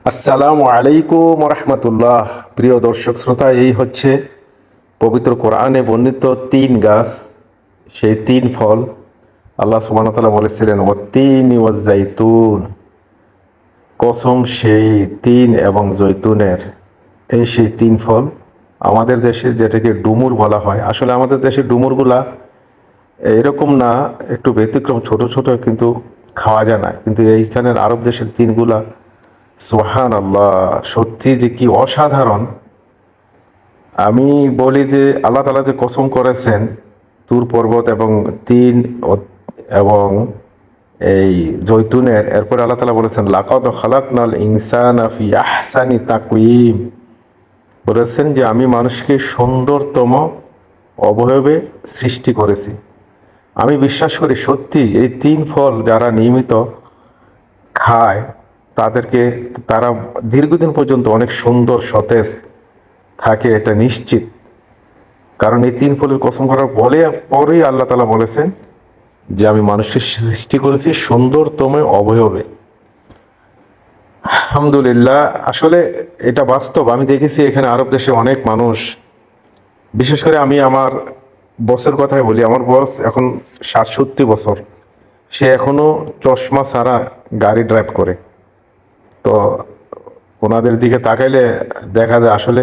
আসসালামু আলাইকুম রহমতুল্লাহ। প্রিয় দর্শক শ্রোতা, এই হচ্ছে পবিত্র কোরআনে বর্ণিত তিন গাছ, সেই তিন ফল। আল্লাহ সুবহানাহু ওয়া তাআলা বলেছিলেন ওয়াত্তিনি ওয়াজ্জাইতুন, কসম সেই তিন এবং জৈতুনের। এই সেই তিন ফল। আমাদের দেশে যেটাকে ডুমুর বলা হয়, আসলে আমাদের দেশে ডুমুরগুলা এরকম না, একটু ব্যতিক্রম, ছোট ছোট, কিন্তু খাওয়া যায় না। কিন্তু এইখানের আরব দেশের তিনগুলা, সুবহান আল্লাহ, সত্যি যে কি অসাধারণ। আমি বলি যে আল্লাহ তাআলা যে কসম করেছেন তুর পর্বত এবং তিন এবং এই জৈতুনের, এরপরে আল্লাহ তাআলা বলেছেন লাকাদ খালাকনাল ইনসানা ফি আহসানি তাকওয়িম, বলেছেন যে আমি মানুষকে সুন্দরতম অবয়বে সৃষ্টি করেছি। আমি বিশ্বাস করি সত্যি এই তিন ফল যারা নিয়মিত খায় তাদেরকে, তারা দীর্ঘদিন পর্যন্ত অনেক সুন্দর সতেজ থাকে, এটা নিশ্চিত। কারণ এই তিন ফলের কসম করার পরেই আল্লাহ তাআলা বলেছেন যে আমি মানুষকে সৃষ্টি করেছি সুন্দরতম অবয়বে। আলহামদুলিল্লাহ, আসলে এটা বাস্তব। আমি দেখেছি এখানে আরব দেশে অনেক মানুষ, বিশেষ করে আমি আমার বসের কথাই বলি, আমার বস এখন 67 বছর, সে এখনো চশমা ছাড়া গাড়ি ড্রাইভ করে। তো ওনাদের দিকে তাকাইলে দেখা যায় আসলে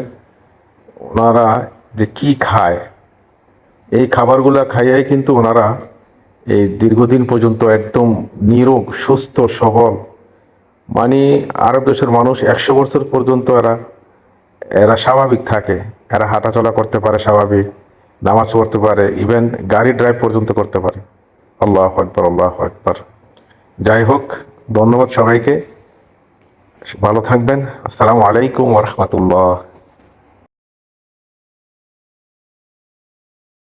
ওনারা যে কি খায়, এই খাবারগুলা খাইয়াই কিন্তু ওনারা এই দীর্ঘদিন পর্যন্ত একদম নিরোগ, সুস্থ, সবল। মানে আরব দেশের মানুষ 100 বছর পর্যন্ত এরা এরা স্বাভাবিক থাকে। এরা হাঁটাচলা করতে পারে স্বাভাবিক, নামাজ পড়তে পারে, ইভেন গাড়ি ড্রাইভ পর্যন্ত করতে পারে। আল্লাহু আকবার, আল্লাহু আকবার। যাই হোক, ধন্যবাদ সবাইকে, ভালো থাকবেন। আসসালামু আলাইকুম ওয়া রাহমাতুল্লাহ।